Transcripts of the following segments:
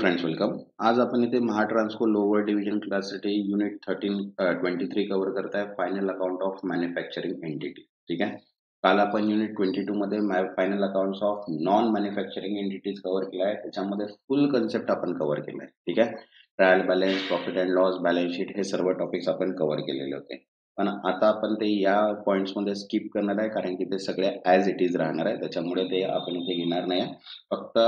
Friends welcome. आज आपण इथे महाट्रान्सको लोअर डिव्हिजन क्लाससाठी युनिट 23 कव्हर करताय final account of manufacturing entity. ठीक आहे. काल आपण युनिट 22 मध्ये final accounts of non manufacturing entities cover केला आहे. त्याच्यामध्ये फुल कन्सेप्ट आपण कव्हर केलाय. ठीक आहे. Trial balance, profit and loss, balance sheet हे सर्व टॉपिक्स आपण कव्हर केलेले होते. पण आता आपण ते या पॉइंट्स मध्ये स्किप करणार आहे कारण की ते सगळे ॲज इट इज राहणार आहे. त्याच्यामुळे ते आपण इथे घेणार नाही. फक्त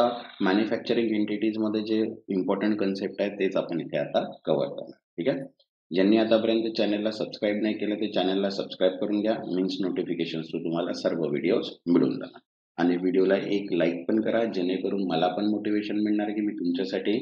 मॅन्युफॅक्चरिंग एंटिटीज मध्ये जे इम्पॉर्टंट कन्सेप्ट आहेत तेच आपण इथे आता कव्हर करणार. ठीक आहे. ज्यांनी आतापर्यंत चॅनलला सबस्क्राईब नाही केलं ते चॅनलला सबस्क्राईब करून घ्या. मीन्स नोटिफिकेशन तुम्हाला सर्व व्हिडिओज मिळून जाणार. आणि व्हिडिओला एक लाईक पण करा जेणेकरून मला पण मोटिवेशन मिळणार की मी तुमच्यासाठी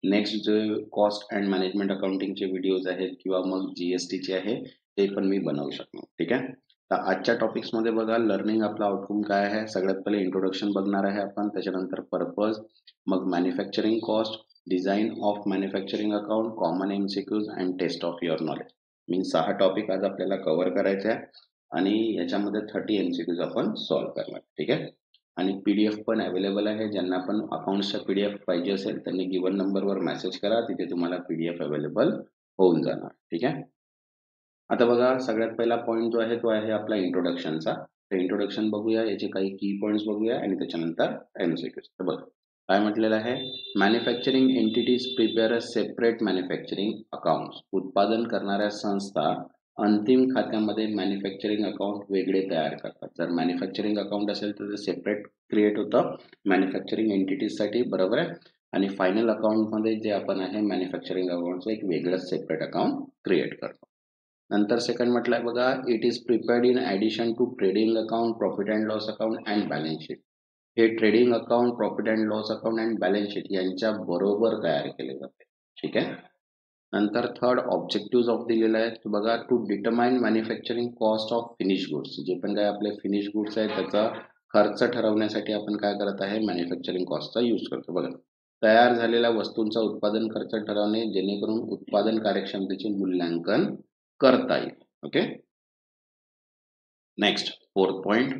नेक्स्ट जे कॉस्ट अँड मॅनेजमेंट अकाउंटिंगचे व्हिडिओज आहेत किंवा मग जीएसटीचे आहे ते पण मी बनवू शकतो. ठीक आहे. तर आजच्या टॉपिक्स मध्ये बघा लर्निंग आपला आउटकम काय आहे. सगळ्यात पहिले इंट्रोडक्शन बघणार आहे आपण, त्याच्यानंतर पर्पज, मग manufacturing cost, design of manufacturing account, common MCQs and test of your knowledge. Means 6 topic आज आपल्याला कव्हर करायचे आहे आणि याच्यामध्ये 30 एमसीक्यूज आपण सॉल्व्ह करणार. ठीक आहे. आणि पीडीएफ पण अवेलेबल आहे. ज्यांना पण अकाउंट्सचा पीडीएफ पाहिजे असेल त्यांनी गिवन नंबरवर मेसेज करा, तिथे तुम्हाला पीडीएफ अवेलेबल होऊन जाणार. ठीक आहे. आता बघा सगळ्यात पहिला पॉइंट जो आहे तो आहे आपला इंट्रोडक्शनचा. तर इंट्रोडक्शन बघूया, याचे काही की पॉइंट्स बघूया आणि त्याच्यानंतर एमसीक्यूज. तर बघा काय म्हटलेलं आहे. Manufacturing entities prepare a separate manufacturing accounts. उत्पादन करणाऱ्या संस्था अंतिम खात्यामध्ये मॅन्युफॅक्चरिंग अकाउंट वेगळे तयार करतात. जर मॅन्युफॅक्चरिंग अकाउंट असेल तर ते सेपरेट क्रिएट होतं मॅन्युफॅक्चरिंग एंटिटीजसाठी, बरोबर आहे. आणि फायनल अकाउंटमध्ये जे आपण आहे मॅन्युफॅक्चरिंग अकाउंटचं एक वेगळंच सेपरेट अकाउंट क्रिएट करतो. नंतर सेकंड म्हटलंय बघा, it is prepared in addition to trading account, profit and loss account and balance sheet. हे trading account, profit and loss account and balance sheet यांच्या बरोबर तयार केले जाते. ठीक आहे. नंतर थर्ड ऑब्जेक्टिव्ह ऑफ दिलेला आहे तो बघा, to determine manufacturing cost of finish goods. जे पण काय आपले फिनिश गुड्स आहेत त्याचा खर्च ठरवण्यासाठी आपण काय करत आहे मॅन्युफॅक्चरिंग कॉस्टचा यूज करतो. बघा तयार झालेल्या वस्तूंचा उत्पादन खर्च ठरवणे जेणेकरून उत्पादन कार्यक्षमतेचे मूल्यांकन करता येईल. Okay. Next fourth point,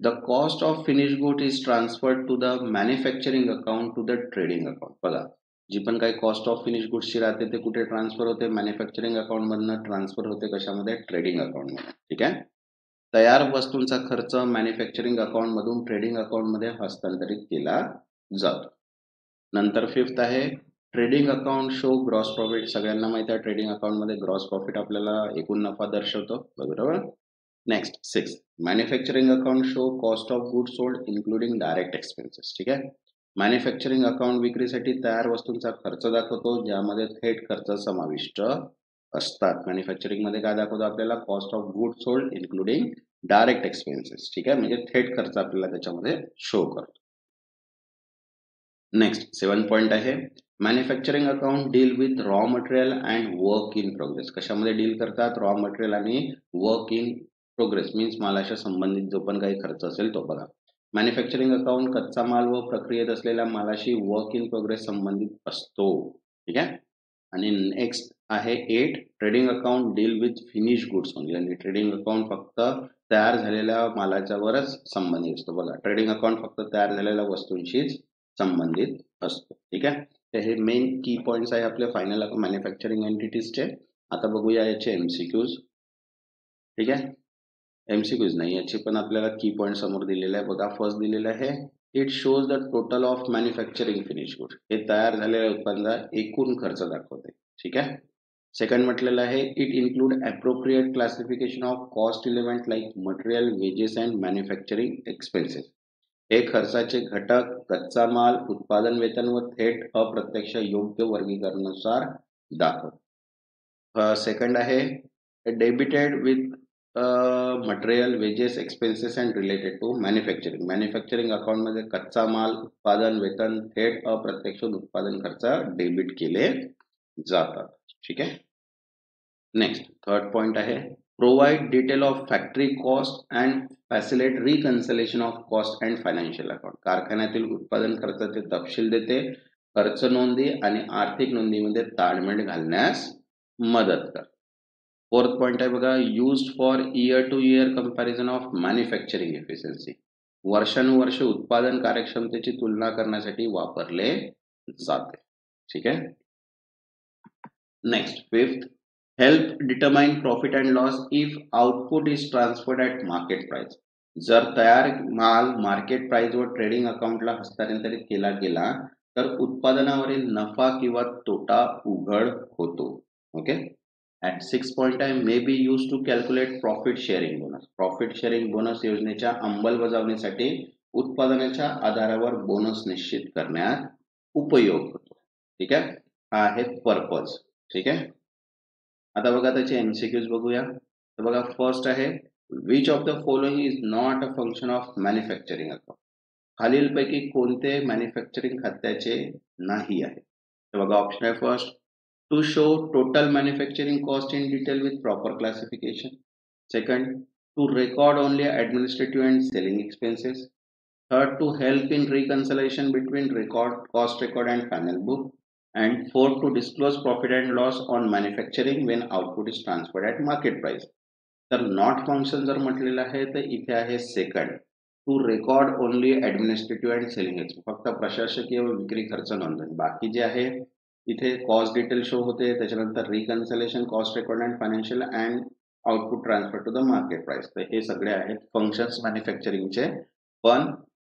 the cost of finish good is transferred to the manufacturing account to the trading account. बघा जी पण काही कॉस्ट ऑफ फिनिश गुड्सची राहते ते कुठे ट्रान्सफर होते, मॅन्युफॅक्चरिंग अकाउंट मधनं ट्रान्सफर होते. कशामध्ये, ट्रेडिंग अकाउंट मध्ये. ठीक आहे. तयार वस्तूंचा खर्च मॅन्युफॅक्चरिंग अकाउंट मधून ट्रेडिंग अकाउंट मध्ये हस्तांतरित केला जातो. नंतर फिफ्थ आहे, trading account show gross profit. सगळ्यांना माहिती आहे ट्रेडिंग अकाउंट मध्ये ग्रॉस प्रॉफिट आपल्याला एकूण नफा दर्शवतो, बरोबर. Next six, manufacturing account show cost of good sold including direct expenses. ठीक आहे. मॅन्युफॅक्चरिंग अकाउंट विक्रीसाठी तयार वस्तूंचा खर्च दाखवतो ज्यामध्ये थेट खर्च समाविष्ट असतात. मॅन्युफॅक्चरिंग मध्ये काय दाखवतो आपल्याला, cost of good sold including direct expenses. ठीक आहे. म्हणजे थेट खर्च आपल्याला त्याच्यामध्ये शो करतो. नेक्स्ट 7 पॉइंट आहे, manufacturing account deal with raw material and work in progress. कशामध्ये डील करतात, रॉ मटेरियल आणि वर्क इन प्रोग्रेस. मीन्स मालाच्या संबंधित जो पण काही खर्च असेल तो. बघा मॅन्युफॅक्चरिंग अकाउंट कच्चा माल व प्रक्रियेत असलेल्या मालाशी वर्क इन प्रोग्रेस संबंधित असतो. ठीक आहे. आणि नेक्स्ट आहे 8, trading account deal with finish goods. म्हणजे ट्रेडिंग अकाउंट फक्त तयार झालेल्या मालाच्यावरच संबंधित असतो. बघा ट्रेडिंग अकाउंट फक्त तयार झालेल्या वस्तूंशीच संबंधित असतो. ठीक आहे. तर हे मेन की पॉइंट्स आहे आपले फायनल मॅन्युफॅक्चरिंग एंटिटीजचे. आता बघूया याचे एमसीक्यूज. ठीक आहे. एमसीक्यूज नाही, याचे पण आपल्याला की पॉइंट समोर दिलेले आहे. बघा फर्स्ट दिलेलं आहे, it shows the total of manufacturing finish good. हे तयार झालेल्या उत्पादनाचा एकूण खर्च दाखवते. ठीक आहे. सेकंड म्हटलेलं आहे, it include appropriate classification of cost element like material, wedges and manufacturing expenses. हे खर्चाचे घटक कच्चा माल, उत्पादन वेतन व थेट अप्रत्यक्ष योग्य वर्गीकरणानुसार दाखवतो. सेकंड आहे, debited with material, wages, expenses and related to manufacturing. Manufacturing account मध्ये कच्चा माल, उत्पादन वेतन, थेट अप्रत्यक्ष उत्पादन खर्च डेबिट केले जातात. ठीक आहे. नेक्स्ट थर्ड पॉइंट आहे, provide detail of factory cost and facility reconciliation of cost and financial account. कारखान्यातील उत्पादन खर्चाचे तपशील देते, खर्च नोंदी आणि आर्थिक नोंदीमध्ये ताळमेळ घालण्यास मदत करते. फोर्थ पॉइंट आहे बघा, used for year to year comparison of manufacturing efficiency. वर्षानुवर्ष उत्पादन कार्यक्षमतेची तुलना करण्यासाठी वापरले जाते. ठीक आहे. Next fifth, help determine profit and loss if output is transferred at market price. जर तयार माल मार्केट प्राइसवर ट्रेडिंग अकाउंटला हस्तांतरित केला गेला तर उत्पादनावरील नफा किंवा तोटा उघड होतो. Okay. At 6 point I may be use to calculate profit sharing bonus. Profit sharing bonus योजनेच्या अंमलबजावणीसाठी उत्पादनाच्या आधारावर बोनस निश्चित करण्यात उपयोग होतो. ठीक आहे. हा आहे पर्पज. ठीक आहे. आता बघा त्याचे एमसीक्यूज बघूया. तर बघा फर्स्ट आहे, which of the following is not a function of manufacturing account. खालीलपैकी कोणते मॅन्युफॅक्चरिंग खात्याचे नाही आहे. तर बघा ऑप्शन आहे first, to show total manufacturing cost in detail with proper classification. Second, to record only administrative and selling expenses. Third, to help in reconciliation between cost record and final book. And fourth, to disclose profit and loss on manufacturing when output is transferred at market price. तर not function जर म्हटलेलं आहे तर इथे आहे second, to record only administrative and selling expense. फक्त प्रशासकीय व विक्री खर्च नोंदवणे. बाकी जे आहे इथे कॉस्ट डिटेल शो होते, त्याच्यानंतर reconciliation, cost record and financial and output transfer to the market price. तर हे सगळे आहेत फंक्शन्स मॅन्युफॅक्चरिंगचे, पण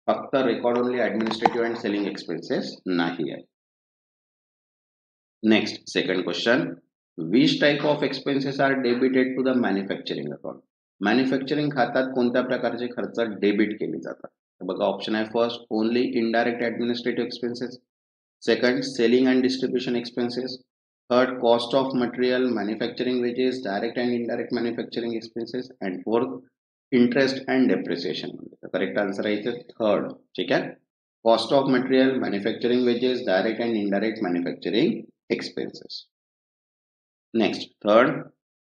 फक्त record only administrative and selling expenses नाही आहे. Next second question, which type of expenses are debited to the manufacturing account. Manufacturing खात्यात कोणत्या प्रकारचे खर्च डेबिट केले जातात. बघा ऑप्शन आहे first, only indirect administrative expenses. Second, selling and distribution expenses. Third, cost of material, manufacturing wages, direct and indirect manufacturing expenses. And fourth, interest and depreciation. Correct answer आहे इथे थर्ड. ठीक आहे. Cost of material, manufacturing wages, direct and indirect manufacturing expenses. Next third,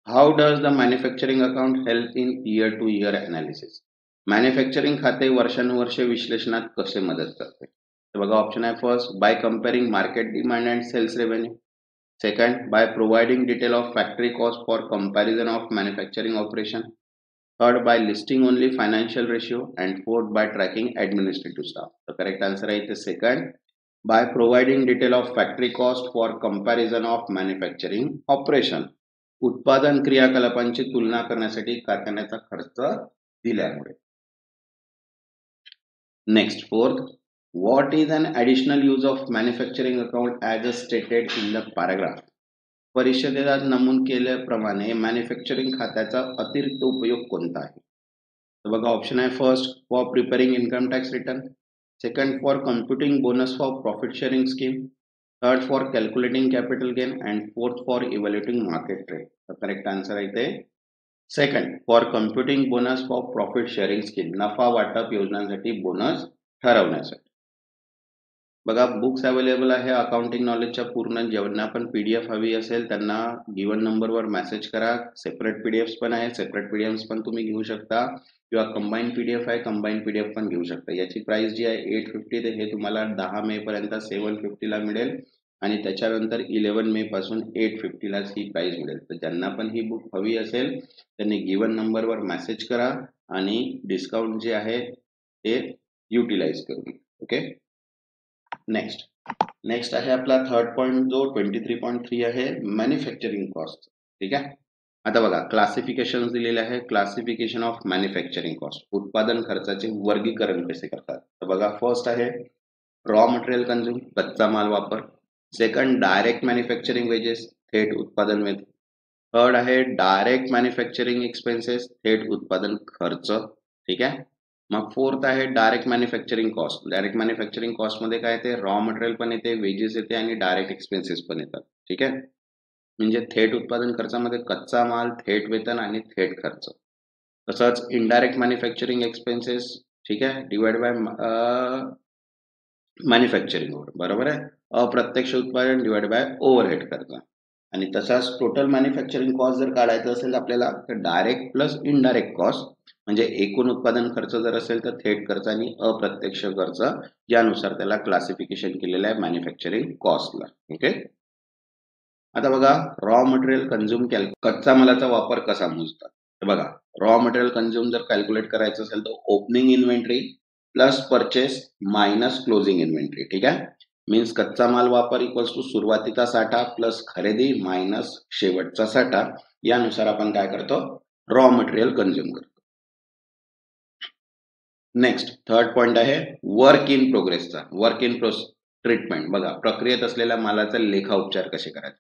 how does the manufacturing account help in year to year analysis. Manufacturing खाते वर्षानुवर्षे विश्लेषणात कसे मदत करते. तर बघा ऑप्शन आहे first, by comparing market demand and sales revenue. Second, by providing detail of factory cost for comparison of manufacturing operation. Third, by listing only financial ratio. And fourth, by tracking administrative staff. The correct answer is the second, by providing detail of factory cost for comparison of manufacturing operation. उत्पादन क्रियाकलापांची तुलना करण्यासाठी कारखान्याचा खर्च दिल्यामुळे. Next fourth, what is an additional use of manufacturing account as stated in the paragraph. परिषदेत नमूद केल्याप्रमाणे manufacturing खात्याचा अतिरिक्त उपयोग कोणता आहे. तर बघा ऑप्शन आहे first, for preparing income tax return. Second, for computing bonus for profit sharing scheme. Third, for calculating capital gain. And fourth, for evaluating market trade. तर करेक्ट आन्सर आहे ते second, for computing bonus for profit sharing scheme. नफा वाटप योजनांसाठी bonus ठरवण्यासाठी. बघा books available आहे accounting नॉलेजच्या पूर्ण. ज्यांना पण PDF हवी असेल त्यांना गिवन नंबरवर मेसेज करा. सेपरेट PDF पण आहे, सेपरेट PDF पण तुम्ही घेऊ शकता किंवा कंबाईन PDF आहे, कंबाईन PDF पण घेऊ शकता. याची प्राइस जी आहे 850, ते हे तुम्हाला 10 मे पर्यंत 750 ला मिळेल आणि त्याच्यानंतर 11 मे पासून 850 लाच ही प्राइस मिळेल. तर ज्यांना पण ही बुक हवी असेल त्यांनी गिवन नंबरवर मेसेज करा आणि डिस्काउंट जे आहे ते युटिलाइज करू. ओके. नेक्स्ट आहे आपला थर्ड पॉइंट जो 23.3 आहे, मॅन्युफॅक्चरिंग कॉस्ट. ठीक आहे. आता बघा क्लासिफिकेशन दिलेले आहे. क्लासिफिकेशन ऑफ मॅन्युफॅक्चरिंग कॉस्ट, उत्पादन खर्चाचे वर्गीकरण कसे करतात. तर बघा फर्स्ट आहे रॉ मटेरियल कन्झ्युम, कच्चा माल वापर. सेकंड, डायरेक्ट मॅन्युफॅक्चरिंग वेजेस, थेट उत्पादन वेतन. थर्ड आहे डायरेक्ट मॅन्युफॅक्चरिंग एक्सपेन्सेस, थेट उत्पादन खर्च. ठीक आहे. मग फोर्थ आहे direct manufacturing cost. Direct manufacturing cost मध्ये काय येते, रॉ मटेरियल पण येते, वेजेस येते आणि डायरेक्ट एक्सपेन्सेस पण येतात. ठीक आहे. म्हणजे थेट उत्पादन खर्चामध्ये कच्चा माल, थेट वेतन आणि थेट खर्च. तसंच इनडायरेक्ट मॅन्युफॅक्चरिंग एक्सपेन्सेस, ठीक आहे, डिवाइड बाय मॅन्युफॅक्चरिंग, बरोबर आहे. अप्रत्यक्ष उत्पादन डिवाइड बाय ओव्हरहेड खर्च. आणि तसाच टोटल मॅन्युफॅक्चरिंग कॉस्ट जर काढायचं असेल आपल्याला तर डायरेक्ट प्लस इनडायरेक्ट कॉस्ट, म्हणजे एकूण उत्पादन खर्च जर असेल तर थेट खर्च आणि अप्रत्यक्ष खर्च, यानुसार त्याला क्लासिफिकेशन केलेलं आहे मॅन्युफॅक्चरिंग कॉस्टला. ओके. आता बघा रॉ मटेरियल कन्झ्युम, कच्चा मालाचा वापर कसा मोजतात. तर बघा रॉ मटेरियल कन्झ्युम जर कॅल्क्युलेट करायचं असेल तर opening inventory plus purchase minus closing inventory. ठीक आहे. मीन्स कच्चा माल वापर इक्वल्स टू सुरुवातीचा साठा प्लस खरेदी मायनस शेवटचा साठा, यानुसार आपण काय करतो, रॉ मटेरियल कंझ्युम करतो. नेक्स्ट थर्ड पॉइंट आहे वर्क इन प्रोग्रेसचा. Work in treatment. बघा, प्रक्रियेत असलेल्या मालाचा लेखा उपचार कसे करायचे.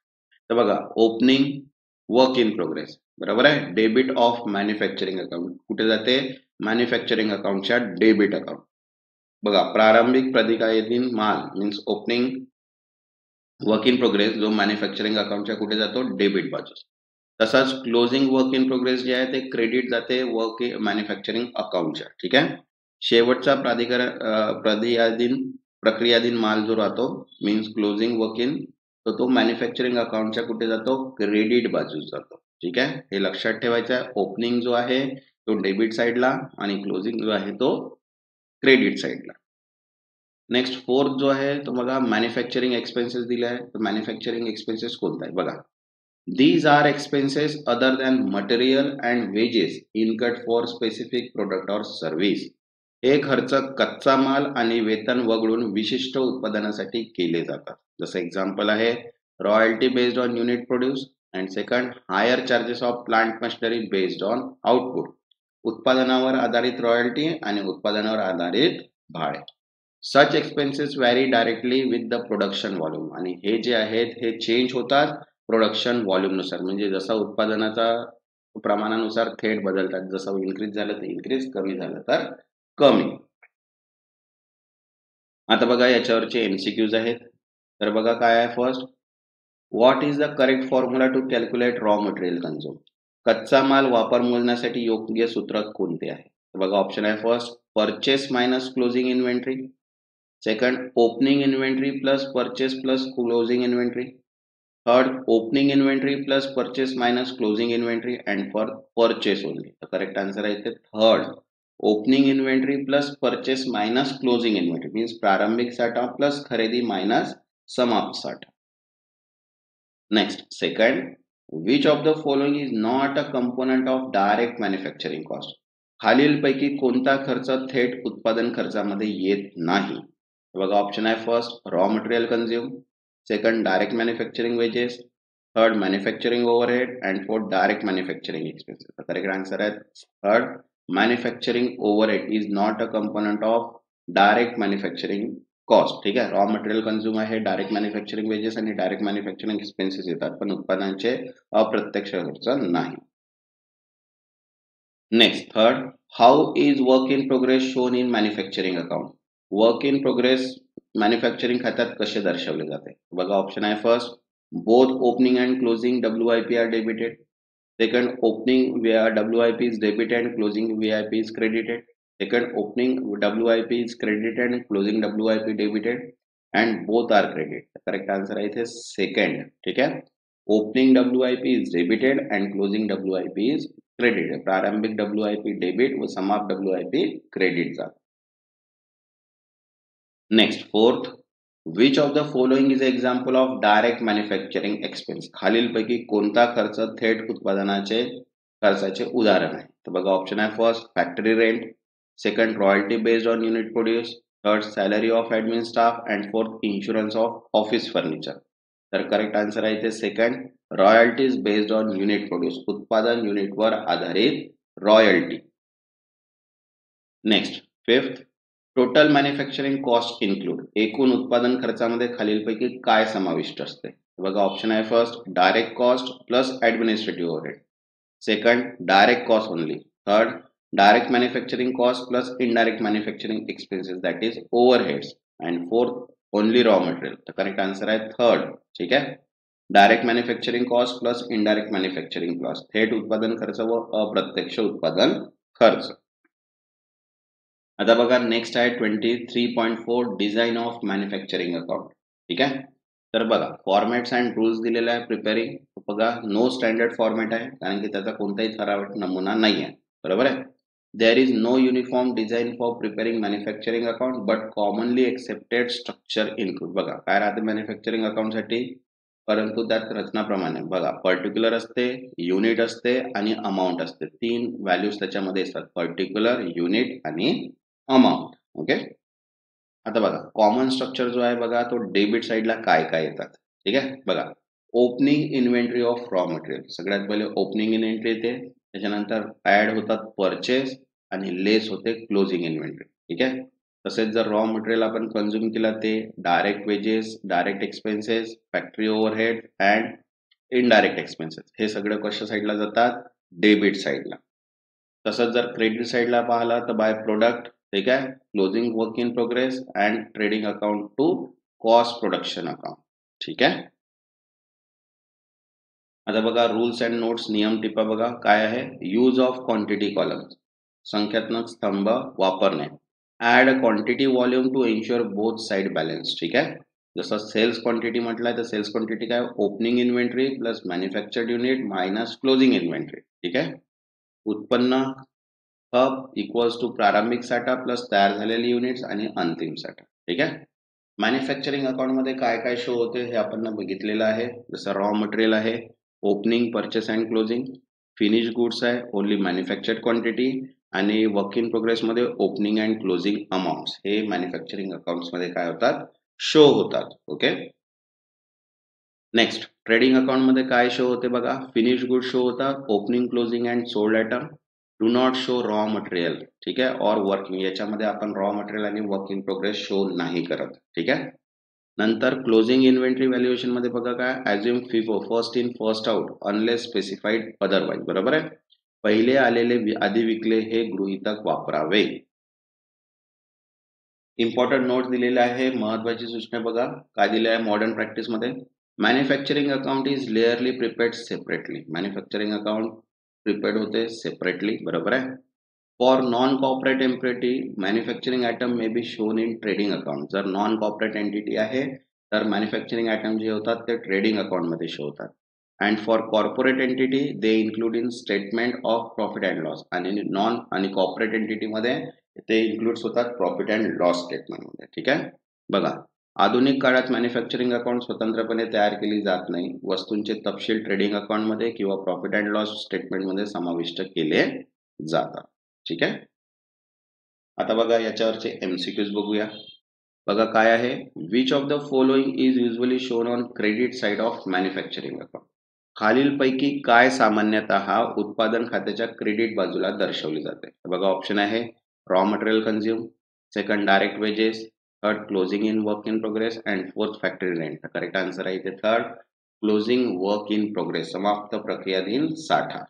तर बघा, ओपनिंग वर्क इन प्रोग्रेस, बरोबर आहे. डेबिट ऑफ मॅन्युफॅक्चरिंग अकाउंट कुठे जाते, मॅन्युफॅक्चरिंग अकाउंटच्या डेबिट अकाउंट. बघा, प्रारंभिक प्रक्रियाधीन माल means opening work in progress जो मॅन्युफॅक्चरिंग अकाउंटच्या कुठे जातो, डेबिट बाजू. तसाच क्लोजिंग वर्क इन प्रोग्रेस जे आहे ते क्रेडिट जाते वर्क मॅन्युफॅक्चरिंग अकाउंटच्या. ठीक आहे. शेवटचा प्रक्रियाधीन माल जो राहतो मीन्स क्लोजिंग वर्क इन, तो मॅन्युफॅक्चरिंग अकाउंटच्या कुठे जातो, क्रेडिट बाजू जातो. ठीक आहे, हे लक्षात ठेवायचं आहे. ओपनिंग जो आहे तो डेबिट साइडला आणि क्लोजिंग जो आहे तो क्रेडिट साइडला. नेक्स्ट फोर्थ जो आहे तो बघा, मॅन्युफॅक्चरिंग एक्सपेन्सेस दिले आहे. तर मॅन्युफॅक्चरिंग एक्सपेन्सेस कोणता आहे बघा, these are expenses other than material and wages incurred for specific product or service. हे खर्च कच्चा माल आणि वेतन वगळून विशिष्ट उत्पादनासाठी केले जातात. जसं एक्झाम्पल आहे royalty based on unit produce and second hire charges of plant machinery based on output. उत्पादनावर आधारित रॉयल्टी आणि उत्पादनावर आधारित भाडे. Such expenses vary directly with the production volume. आणि हे जे आहेत हे चेंज होतात प्रोडक्शन व्हॉल्यूमनुसार, म्हणजे जसा उत्पादनाचा प्रमाणानुसार थेट बदलतात. जसं इन्क्रीज झालं तर इन्क्रीज, कमी झालं तर कमी. आता बघा याच्यावरचे एमसीक्यूज आहेत. तर बघा काय आहे first, what is the correct formula to calculate raw material consume. कच्चा माल वापर मोजण्यासाठी योग्य सूत्र कोणते आहे. बघा ऑप्शन आहे first purchase minus closing inventory, second opening inventory plus purchase plus closing inventory, third opening inventory plus purchase minus closing inventory, and for purchase only. The correct answer आहे ते third opening inventory plus purchase minus closing inventory means प्रारंभिक साठा plus खरेदी minus समाप्त साठा. Next, second, which of the following is not a component of direct manufacturing cost. खालील पैकी कोणता खर्च थेट उत्पादन खर्चामध्ये येत नाही. बघा ऑप्शन आहे first raw material consume, second direct manufacturing wages, third manufacturing overhead, and fourth direct manufacturing expenses. The correct answer is third, manufacturing overhead is not a component of direct manufacturing cost. ठीक आहे, raw material consume आहे, direct manufacturing wages आणि direct manufacturing expenses येतात, पण उत्पादनाचे अप्रत्यक्ष खर्च नाही. Next third, how is work in progress shown in manufacturing account. Work in progress manufacturing खात्यात कसे दर्शवले जाते. बघा ऑप्शन आहे first both opening and closing WIP are debited, second opening WIP is debited and closing WIP is credited, second opening WIP is credited and closing WIP debited and both are credit. Correct answer आहे इथे second. ठीक आहे, opening WIP is debited and closing WIP is credit. प्रारंभिक WIP debit व समाप्त WIP credit जात. Next fourth, which of the following is example of direct manufacturing expense. खालीलपैकी कोणता खर्च थेट उत्पादनाचे खर्चाचे उदाहरण आहे. तर बघा ऑप्शन आहे first factory rent, second royalty based on unit produce, third salary of admin staff and fourth insurance of office furniture. तर करेक्ट आन्सर आहे ते second royalties based on unit produce. उत्पादन युनिटवर आधारित royalty. Next fifth, total manufacturing cost include. एकूण उत्पादन खर्चामध्ये खालीलपैकी काय समाविष्ट असते. बघा ऑप्शन आहे first direct cost plus administrative overhead, second direct cost only, third direct manufacturing cost plus indirect manufacturing expenses that is overheads, and fourth only raw material. तर करेक्ट आन्सर आहे थर्ड. ठीक आहे, direct manufacturing cost plus indirect manufacturing cost, थेट उत्पादन खर्च व अप्रत्यक्ष उत्पादन खर्च. आता बघा नेक्स्ट आहे 23.4 डिझाईन ऑफ मॅन्युफॅक्चरिंग अकाउंट. ठीक आहे, तर बघा फॉर्मॅट्स अँड रूल्स दिलेले आहे प्रिपेरिंग. बघा नो स्टँडर्ड फॉर्मॅट आहे कारण की त्याचा कोणताही ठराविक नमुना नाही आहे, बरोबर आहे. There is no uniform design for preparing manufacturing account but commonly accepted structure include. बघा काय राहते मॅन्युफॅक्चरिंग अकाउंटसाठी, परंतु त्यात रचनाप्रमाणे बघा पर्टिक्युलर असते, युनिट असते आणि अमाऊंट असते. तीन व्हॅल्यूज त्याच्यामध्ये असतात, पर्टिक्युलर, युनिट आणि अमाऊंट. ओके, आता बघा कॉमन स्ट्रक्चर जो आहे बघा तो डेबिट साईडला काय काय येतात, ठीक आहे. बघा opening inventory of raw material, सगळ्यात पहिले ओपनिंग इन्व्हेंटरी येते, त्याच्यानंतर ऍड होतात परचेस आणि लेस होते क्लोजिंग इन्व्हेंटरी, ठीक आहे. तसेच जर रॉ मटेरियल आपण कन्झ्युम केला ते direct wedges, direct expenses, factory overhead and indirect expenses हे सगळं कशा साईडला जातात, डेबिट साईडला. तसंच जर क्रेडिट साईडला पाहिला तर बाय प्रोडक्ट, ठीक आहे, closing work in progress and trading account to cost production account, ठीक आहे. आता बघा रूल्स अँड नोट्स, नियम टिपा बघा काय आहे. यूज ऑफ क्वांटिटी कॉलम, संख्यात्मक स्तंभ वापरणे. Add quantity volume to ensure both side balance, ठीक आहे. जसं सेल्स क्वांटिटी म्हटलंय तर सेल्स क्वांटिटी काय, opening inventory plus manufactured unit minus closing inventory, ठीक आहे. उत्पन्न हब इक्वल्स टू प्रारंभिक साठा प्लस तयार झालेले युनिट्स आणि अंतिम साठा, ठीक आहे. मॅन्युफॅक्चरिंग अकाउंट मध्ये काय काय शो होते हे आपण बघितलेलं आहे. जसं रॉ मटेरियल आहे, opening, purchase and closing. Finish goods आहे, ओनली मॅन्युफॅक्चर्ड क्वांटिटी. आणि वर्क इन प्रोग्रेस मध्ये ओपनिंग अँड क्लोजिंग अमाऊंट्स हे मॅन्युफॅक्चरिंग अकाउंट्स मध्ये काय होतात, शो होतात. ओके. नेक्स्ट ट्रेडिंग अकाउंट मध्ये काय शो होते बघा, फिनिश गुड शो होतात, opening, closing and sold item. Do not show raw material, ठीक आहे, और वर्किंग, याच्यामध्ये आपण रॉ मटेरियल आणि वर्क इन प्रोग्रेस शो नाही करत, ठीक आहे. नंतर क्लोजिंग इन्व्हेंटरी व्हॅल्युएशन मध्ये बघा काय, assume FIFO first in first out unless specified otherwise, बरोबर आहे. पहिले आलेले आधी विकले हे गृहीतक वापरावे. इम्पॉर्टंट नोट दिलेला आहे, महत्वाची सूचना बघा काय दिले आहे मॉडर्न प्रॅक्टिस मध्ये. Manufacturing account is clearly prepared separately, manufacturing account prepared होते सेपरेटली, बरोबर आहे. For non corporate entity manufacturing item may be shown in trading account, जर नॉन कॉर्पोरेट एंटिटी आहे तर मॅन्युफॅक्चरिंग आयटम जे होतात ते ट्रेडिंग अकाउंट मध्ये शो होतात. And for corporate entity they include in statement of profit and loss, आणि non आणि कॉर्पोरेट एंटिटी मध्ये ते इन्क्लूड्स होतात प्रॉफिट अँड लॉस स्टेटमेंट मध्ये, ठीक आहे. बघा आधुनिक काळात मॅन्युफॅक्चरिंग अकाउंट स्वतंत्रपणे तयार केली जात नाही, वस्तूंचे तपशील ट्रेडिंग अकाउंट मध्ये किंवा प्रॉफिट अँड लॉस स्टेटमेंट मध्ये समाविष्ट केले जातात, ठीक आहे. आता बघा याच्यावरचे एमसीक्यूज बघूया. बघा काय आहे, which of the following is usually shown on credit side of manufacturing account, खालीलपैकी काय सामान्यतः उत्पादन खात्याच्या क्रेडिट बाजूला दर्शवले जाते. बघा ऑप्शन आहे raw material consume, second direct wedges, third closing in work in progress and fourth factory rent. Correct answer आहे इथे third, closing work in progress, समाप्त प्रक्रियाधीन साठा.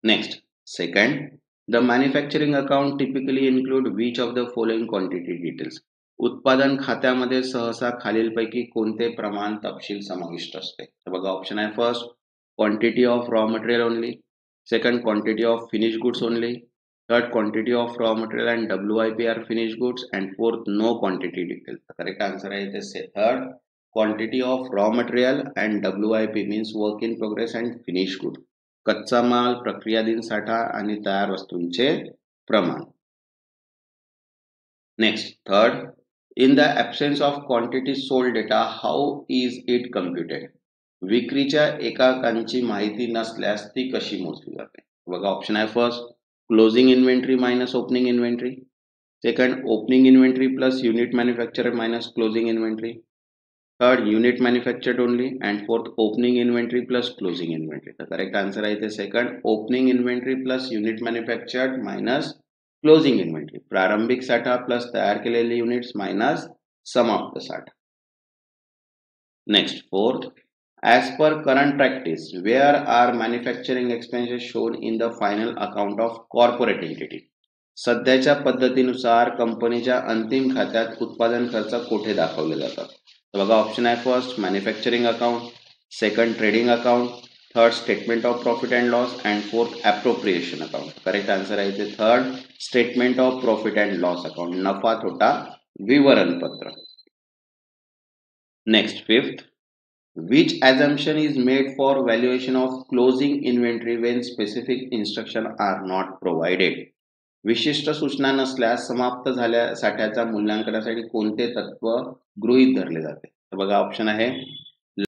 Next second, the manufacturing account typically include which of the following quantity details, उत्पादन खात्यामध्ये सहसा खालीलपैकी कोणते प्रमाण तपशील समाविष्ट असते. तर बघा ऑप्शन आहे first quantity of raw material only, second quantity of finish goods only, third quantity of raw material and WIPR finish goods and fourth no quantity detail. Correct answer आहे इथे third, quantity of raw material and WIP means work in progress and finish good, कच्चा माल, प्रक्रियाधीन साठा आणि तयार वस्तूंचे प्रमाण. Next third, in the absence of quantity sold data how is it computed, विक्रीच्या एककांची माहिती नसल्यास ती कशी मोजली जाते. बघा ऑप्शन आहे first closing inventory minus opening inventory, second opening inventory plus unit manufacture minus closing inventory, third unit manufactured only and fourth opening inventory plus closing inventory. तर करेक्ट आन्सर आहे इथे second, opening inventory plus unit manufactured minus closing inventory, प्रारंभिक साठा plus तयार केलेले units minus समाप्त साठा. Next fourth, as per current practice where are manufacturing expenses shown in the final account of corporate entity, सध्याच्या पद्धतीनुसार कंपनीच्या अंतिम खात्यात उत्पादन खर्च कुठे दाखवले जातात. तर बघा ऑप्शन आहे first manufacturing account, second trading account, third statement of profit and loss and fourth appropriation account. Correct answer आहे इथे third, statement of profit and loss account, नफा तोटा विवरणपत्र. Next fifth, which assumption is made for valuation of closing inventory when specific instruction are not provided, विशिष्ट सूचना नसल्यास समाप्त झाल्या साठ्याच्या मूल्यांकनासाठी कोणते तत्व गृहीत धरले जाते. तर बघा ऑप्शन आहे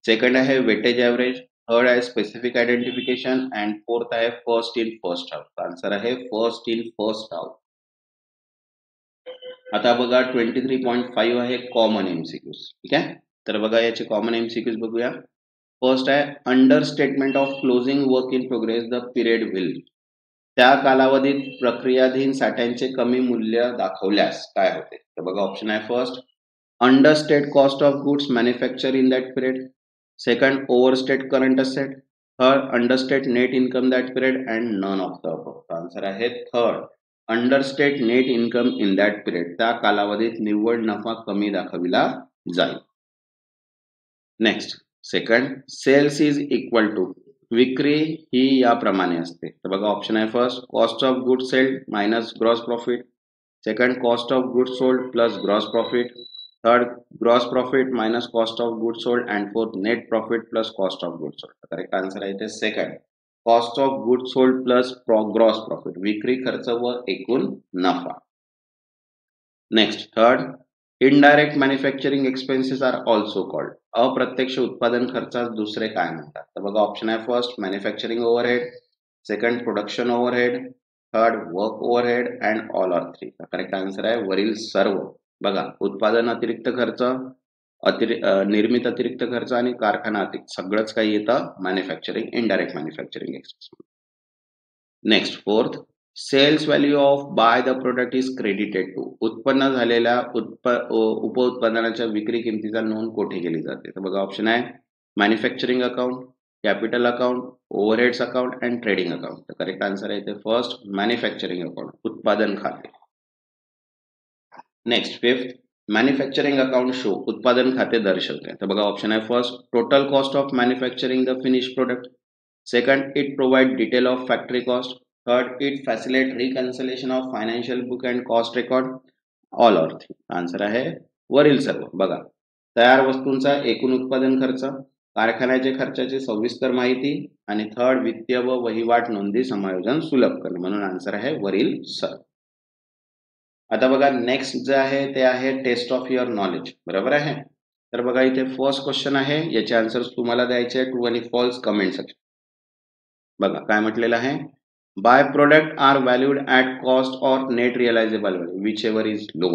सेकंड आहे वेटेज ॲव्हरेज, थर्ड आहे स्पेसिफिक आयडेंटिफिकेशन अँड फोर्थ आहे first in first out. Answer आहे फर्स्ट इन फर्स्ट आउट. आता बघा 23.5 आहे कॉमन एमसीक्यूज. ठीक आहे, तर बघा याचे कॉमन एमसीक्यूज बघूया. फर्स्ट आहे under statement of closing work in progress the period will. त्या कालावधीत प्रक्रियाधीन साठ्यांचे कमी मूल्य दाखवल्यास काय होते. तर बघा ऑप्शन आहे first understate cost of goods manufacture in that period. Second overstate current asset. Third understate net income that period and none of the above. Answer आहे third understate net income in that period. त्या कालावधीत निव्वळ नफा कमी दाखविला जाईल. Next second sales is equal to. विक्री ही याप्रमाणे असते. तर बघा ऑप्शन आहे first cost of goods sold minus gross profit. Second cost of goods sold plus gross profit. Third gross profit minus cost of goods sold and fourth net profit plus cost of goods sold. Correct answer आहे ते second cost of goods sold plus gross profit. विक्री खर्च व एकूण नफा. Next third indirect manufacturing expenses are also called. अप्रत्यक्ष उत्पादन खर्चास दुसरे काय म्हणतात. तर बघा ऑप्शन आहे first manufacturing overhead. Second production overhead. Third work overhead and all are three. Correct answer आहे वरील सर्व. बघा उत्पादन अतिरिक्त खर्च, निर्मित अतिरिक्त खर्च आणि कारखाना अतिरिक्त सगळंच काही येतं manufacturing indirect manufacturing expense. Next fourth sales value of by the product is credited to. उत्पन्न झालेल्या उपउत्पादनाच्या विक्री किमतीचा नोंद कोठे केली जाते. तर बघा ऑप्शन आहे manufacturing account, capital account, overheads account and trading account. तर करेक्ट आन्सर आहे ते फर्स्ट मॅन्युफॅक्चरिंग अकाउंट, उत्पादन खाते. Next fifth manufacturing account show. उत्पादन खाते दर्शवते. तर बघा ऑप्शन आहे first total cost of manufacturing the finish product. Second it provide detail of factory cost. Third, it facilitate reconciliation of financial book and cost record. All or three. Answer आहे वरील सर्व. बघा तयार वस्तूंचा एकूण उत्पादन खर्च, कारखान्याच्या खर्चाची सविस्तर माहिती आणि थर्ड वित्तीय व वहिवाट नोंदी समायोजन सुलभ करणे. म्हणून आन्सर आहे वरील सर्व. आता बघा नेक्स्ट जे आहे ते आहे टेस्ट ऑफ युअर नॉलेज. बरोबर आहे. तर बघा इथे फर्स्ट क्वेश्चन आहे, याचे आन्सर्स तुम्हाला द्यायचे ट्रू आणि फॉल्स कमेंट सेक्शन. बघा काय म्हटलेलं आहे byproduct are valued at cost or net realisable value whichever is low.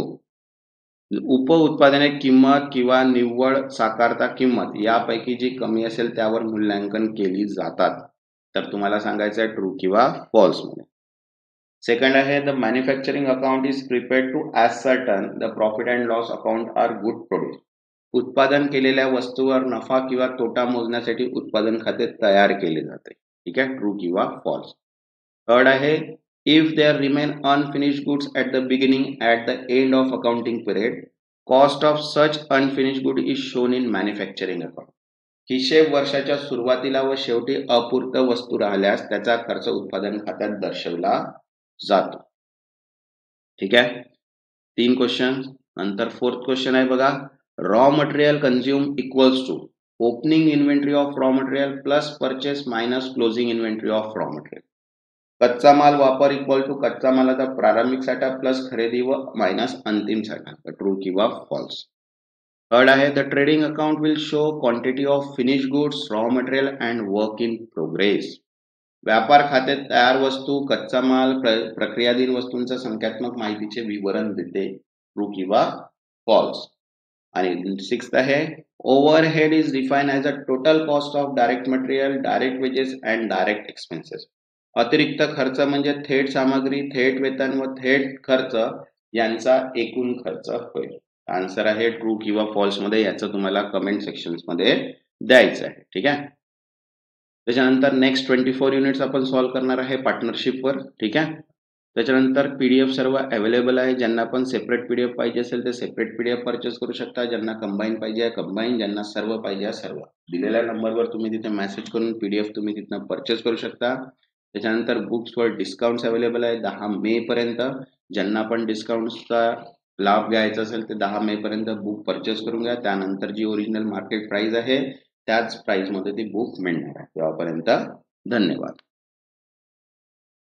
उप उत्पादने किंमत किंवा निव्वळ साकारता किंमत यापैकी जी कमी असेल त्यावर मूल्यांकन केली जातात. तर तुम्हाला सांगायचं आहे ट्रू किंवा फॉल्स मध्ये. सेकंड आहे the manufacturing account is prepared to ascertain the profit and loss account are good produce. उत्पादन केलेल्या वस्तूवर नफा किंवा तोटा मोजण्यासाठी उत्पादन खाते तयार केले जाते. ठीक आहे, ट्रू किंवा फॉल्स. थर्ड आहे if there remain unfinished goods at the beginning at the end of accounting period cost of such unfinished good is shown in manufacturing account. हिशेब वर्षाच्या सुरुवातीला व शेवटी अपूर्त वस्तू राहिल्यास त्याचा खर्च उत्पादन खात्यात दर्शवला जातो. ठीक आहे, 3 क्वेश्चन. नंतर फोर्थ क्वेश्चन आहे बघा raw material consume equals to opening inventory of raw material plus purchase minus closing inventory of raw material. कच्चा माल वापर इक्वल टू कच्चा मालाचा प्रारंभिक साठा प्लस खरेदी व मायनस अंतिम साठा. ट्रू किंवा फॉल्स. थर्ड आहे the trading account will show quantity of finish goods raw material and work in progress. व्यापार खाते तयार वस्तू कच्चा माल प्रक्रियाधीन वस्तूंच्या संख्यात्मक माहितीचे विवरण देते. ट्रू किंवा फॉल्स. आणि सिक्स्थ आहे overhead is define as a total cost of direct material, direct wedges and direct expenses. अतिरिक्त खर्च म्हणजे थेट सामग्री, थेट वेतन व थेट खर्च यांचा एकूण खर्च होईल. आन्सर आहे ट्रू किंवा फॉल्स मध्ये. याचं तुम्हाला कमेंट सेक्शन्स मध्ये द्यायचं आहे. ठीक आहे, त्याच्यानंतर नेक्स्ट 24 युनिट्स आपण सॉल्व्ह करणार आहे पार्टनरशिपवर. ठीक आहे, त्याच्यानंतर पीडीएफ सर्व अवेलेबल आहे. ज्यांना पण सेपरेट पीडीएफ पाहिजे असेल ते सेपरेट पीडीएफ परचेस करू शकता. ज्यांना कंबाईन पाहिजे कंबाईन, ज्यांना सर्व पाहिजे सर्व. दिलेल्या नंबरवर तुम्ही तिथे मेसेज करून पीडीएफ तुम्ही तिथनं परचेस करू शकता. त्याच्यानंतर बुक्सवर डिस्काउंट्स अवेलेबल आहे 10 मे पर्यंत. ज्यांना पण डिस्काउंट्सचा लाभ घ्यायचा असेल ते 10 मे पर्यंत बुक परचेस करून घ्या. त्यानंतर जी ओरिजिनल मार्केट प्राइस आहे त्याच प्राइस मध्ये ती बुक मिळणार आहे. तेव्हापर्यंत धन्यवाद.